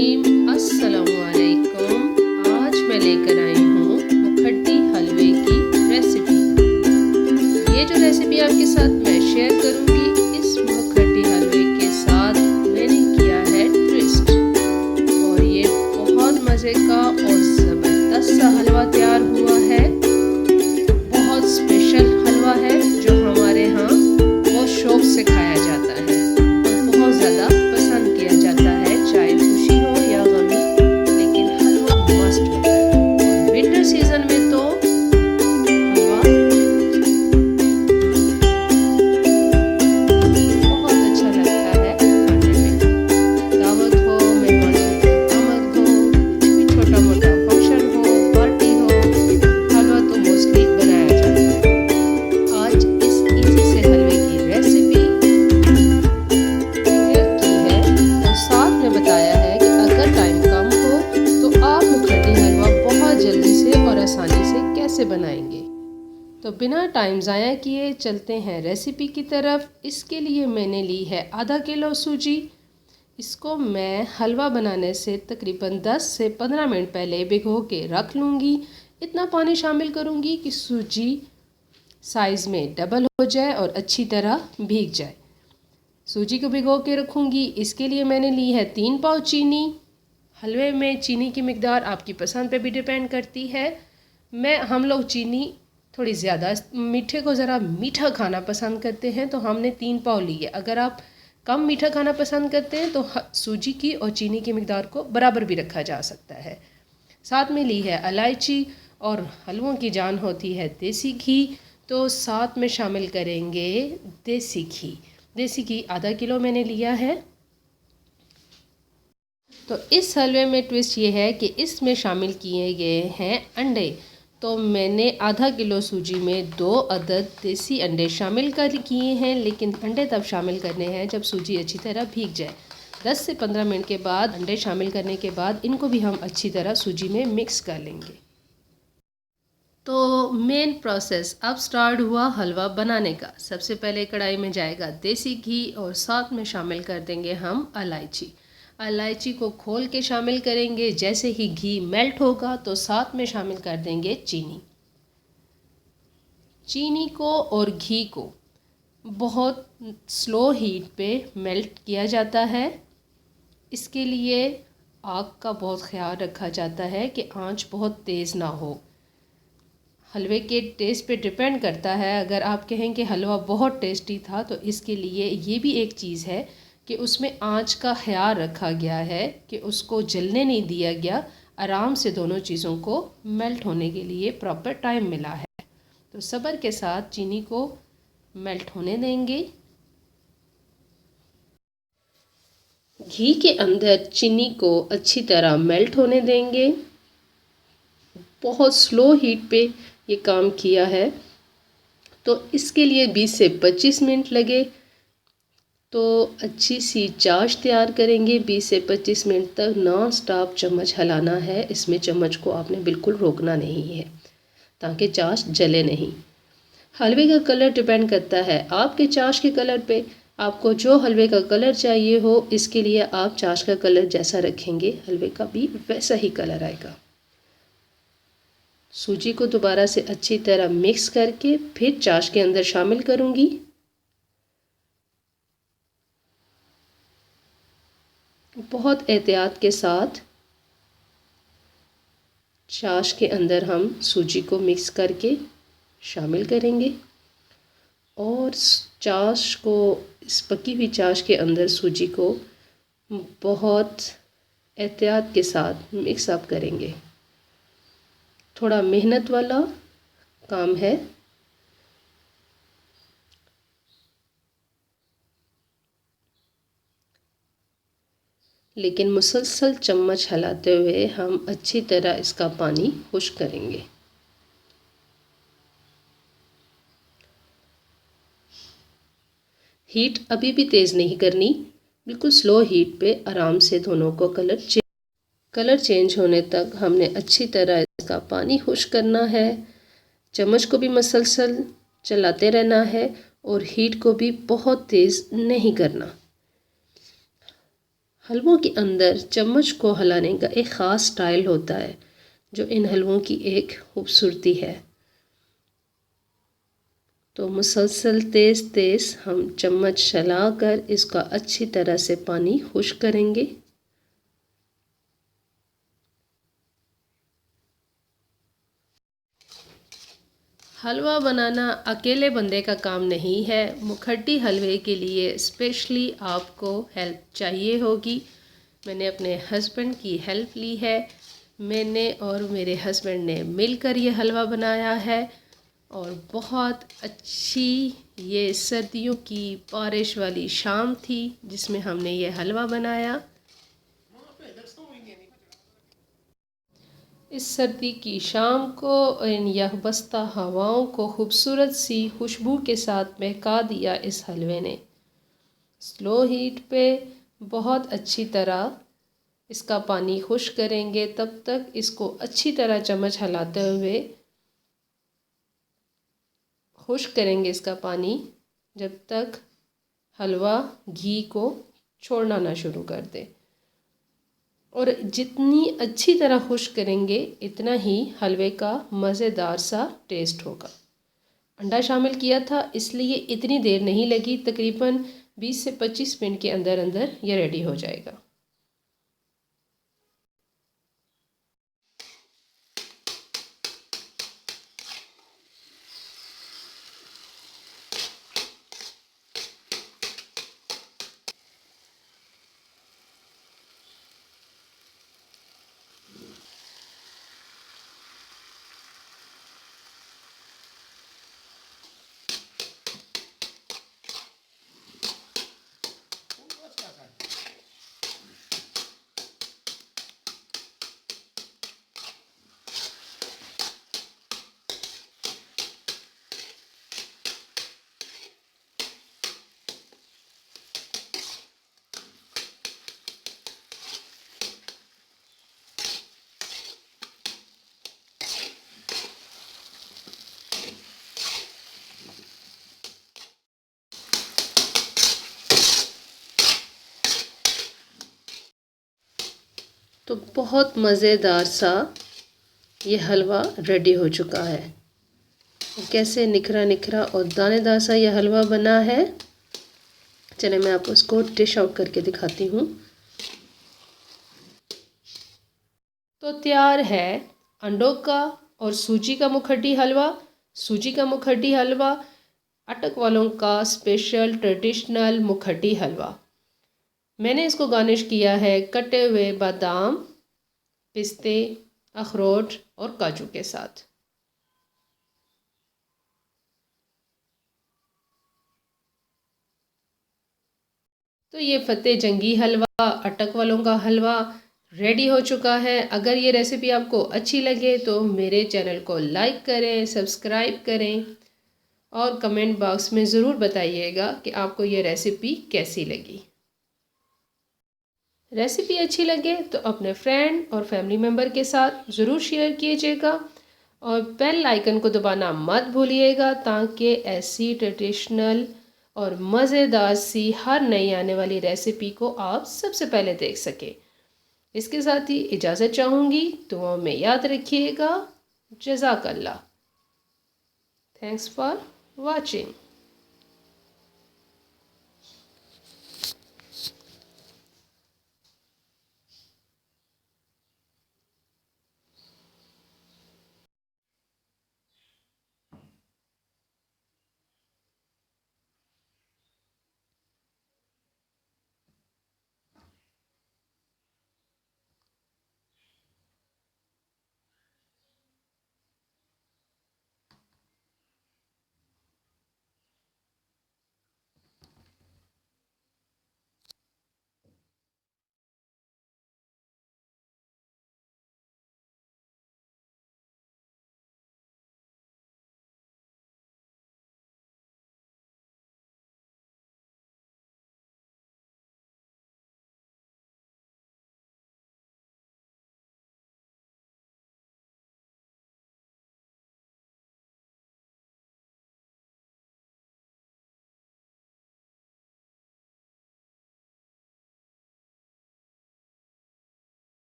रहीम। अस्सलामुअलैकुम। आज मैं लेकर आई हूँ मुखट्टी हलवे की रेसिपी। ये जो रेसिपी आपके साथ मैं शेयर करूँगी, इस मुखट्टी हलवे के साथ मैंने किया है ट्विस्ट, और ये बहुत मज़े का और ज़बरदस्त सा हलवा तैयार हुआ है। बहुत स्पेशल हलवा है जो हमारे यहाँ बहुत शौक से खाया जाता है और बहुत ज़्यादा पसंद किया जाता है, चाहे खुशी हो या गमी, लेकिन हलवा मस्ट होता है। और विंटर सीजन में तो हलवा बहुत अच्छा लगता है खाने में। दावत हो, मेहमानों की आमद हो, कुछ भी छोटा मोटा फंक्शन हो, पार्टी हो, हलवा तो मोस्टली बनाया जाता है। आज इस इजी से हलवे की रेसिपी शेयर की है और साथ में बताया है कि अगर टाइम कम हो तो आप मुखट्टी हलवा बहुत जल्दी से और आसानी से कैसे बनाएंगे। तो बिना टाइम ज़ाया किए चलते हैं रेसिपी की तरफ। इसके लिए मैंने ली है आधा किलो सूजी। इसको मैं हलवा बनाने से तकरीबन 10 से 15 मिनट पहले भिगो के रख लूँगी। इतना पानी शामिल करूँगी कि सूजी साइज़ में डबल हो जाए और अच्छी तरह भीग जाए। सूजी को भिगो के रखूँगी। इसके लिए मैंने ली है 3 पाव चीनी। हलवे में चीनी की मिकदार आपकी पसंद पे भी डिपेंड करती है। हम लोग चीनी थोड़ी ज़्यादा, मीठे को ज़रा मीठा खाना पसंद करते हैं, तो हमने 3 पाव ली है। अगर आप कम मीठा खाना पसंद करते हैं तो सूजी की और चीनी की मिकदार को बराबर भी रखा जा सकता है। साथ में ली है इलायची, और हलवों की जान होती है देसी घी, तो साथ में शामिल करेंगे देसी घी। देसी घी आधा किलो मैंने लिया है। तो इस हलवे में ट्विस्ट ये है कि इसमें शामिल किए गए हैं अंडे। तो मैंने आधा किलो सूजी में 2 अदद देसी अंडे शामिल कर किए हैं, लेकिन अंडे तब शामिल करने हैं जब सूजी अच्छी तरह भीग जाए। 10 से 15 मिनट के बाद अंडे शामिल करने के बाद इनको भी हम अच्छी तरह सूजी में मिक्स कर लेंगे। तो मेन प्रोसेस अब स्टार्ट हुआ हलवा बनाने का। सबसे पहले कढ़ाई में जाएगा देसी घी और साथ में शामिल कर देंगे हम इलायची। इलायची को खोल के शामिल करेंगे। जैसे ही घी मेल्ट होगा तो साथ में शामिल कर देंगे चीनी। चीनी को और घी को बहुत स्लो हीट पे मेल्ट किया जाता है। इसके लिए आग का बहुत ख्याल रखा जाता है कि आंच बहुत तेज़ ना हो। हलवे के टेस्ट पे डिपेंड करता है। अगर आप कहें कि हलवा बहुत टेस्टी था तो इसके लिए ये भी एक चीज़ है कि उसमें आंच का ख्याल रखा गया है कि उसको जलने नहीं दिया गया। आराम से दोनों चीज़ों को मेल्ट होने के लिए प्रॉपर टाइम मिला है। तो सब्र के साथ चीनी को मेल्ट होने देंगे। घी के अंदर चीनी को अच्छी तरह मेल्ट होने देंगे। बहुत स्लो हीट पे ये काम किया है, तो इसके लिए 20 से 25 मिनट लगे। तो अच्छी सी चाश तैयार करेंगे। 20 से 25 मिनट तक नॉन स्टॉप चम्मच हिलाना है। इसमें चम्मच को आपने बिल्कुल रोकना नहीं है ताकि चाश जले नहीं। हलवे का कलर डिपेंड करता है आपके चाश के कलर पे। आपको जो हलवे का कलर चाहिए हो, इसके लिए आप चाश का कलर जैसा रखेंगे हलवे का भी वैसा ही कलर आएगा। सूजी को दोबारा से अच्छी तरह मिक्स करके फिर चाश के अंदर शामिल करूँगी। बहुत एहतियात के साथ चाश के अंदर हम सूजी को मिक्स करके शामिल करेंगे, और चाश को, इस पकी हुई चाश के अंदर सूजी को बहुत एहतियात के साथ मिक्स अप करेंगे। थोड़ा मेहनत वाला काम है, लेकिन मुसलसल चम्मच हिलाते हुए हम अच्छी तरह इसका पानी खुश्क करेंगे। हीट अभी भी तेज़ नहीं करनी, बिल्कुल स्लो हीट पे आराम से दोनों को कलर चेंज होने तक हमने अच्छी तरह इसका पानी खुश्क करना है। चम्मच को भी मुसलसल चलाते रहना है और हीट को भी बहुत तेज़ नहीं करना। हलवों के अंदर चम्मच को हिलाने का एक ख़ास स्टाइल होता है जो इन हलवों की एक खूबसूरती है। तो मुसलसल तेज़ तेज़ हम चम्मच चलाकर इसका अच्छी तरह से पानी खुश्क करेंगे। हलवा बनाना अकेले बंदे का काम नहीं है। मुखट्टी हलवे के लिए स्पेशली आपको हेल्प चाहिए होगी। मैंने अपने हस्बैंड की हेल्प ली है। मैंने और मेरे हस्बैंड ने मिलकर ये हलवा बनाया है और बहुत अच्छी ये सर्दियों की बारिश वाली शाम थी जिसमें हमने ये हलवा बनाया। इस सर्दी की शाम को इन यकबस्ता हवाओं को खूबसूरत सी खुशबू के साथ महका दिया इस हलवे ने। स्लो हीट पे बहुत अच्छी तरह इसका पानी खुश्क करेंगे, तब तक इसको अच्छी तरह चम्मच हिलाते हुए खुश्क करेंगे इसका पानी, जब तक हलवा घी को छोड़ना ना शुरू कर दे। और जितनी अच्छी तरह खुश्क करेंगे इतना ही हलवे का मज़ेदार सा टेस्ट होगा। अंडा शामिल किया था इसलिए इतनी देर नहीं लगी, तकरीबन 20 से 25 मिनट के अंदर अंदर ये रेडी हो जाएगा। तो बहुत मज़ेदार सा ये हलवा रेडी हो चुका है। कैसे निखरा निखरा और दानेदार सा ये हलवा बना है। चलिए मैं आपको इसको डिश आउट करके दिखाती हूँ। तो तैयार है अंडों का और सूजी का मुखट्टी हलवा। सूजी का मुखट्टी हलवा अटक वालों का स्पेशल ट्रेडिशनल मुखट्टी हलवा। मैंने इसको गार्निश किया है कटे हुए बादाम, पिस्ते, अखरोट और काजू के साथ। तो ये फतेह जंगी हलवा, अटक वालों का हलवा रेडी हो चुका है। अगर ये रेसिपी आपको अच्छी लगे तो मेरे चैनल को लाइक करें, सब्सक्राइब करें और कमेंट बॉक्स में ज़रूर बताइएगा कि आपको ये रेसिपी कैसी लगी। रेसिपी अच्छी लगे तो अपने फ्रेंड और फैमिली मेम्बर के साथ ज़रूर शेयर कीजिएगा और बेल आइकन को दबाना मत भूलिएगा ताकि ऐसी ट्रेडिशनल और मज़ेदार सी हर नई आने वाली रेसिपी को आप सबसे पहले देख सकें। इसके साथ ही इजाज़त चाहूँगी। दुआओं में याद रखिएगा। जज़ाकल्लाह। Thanks for watching.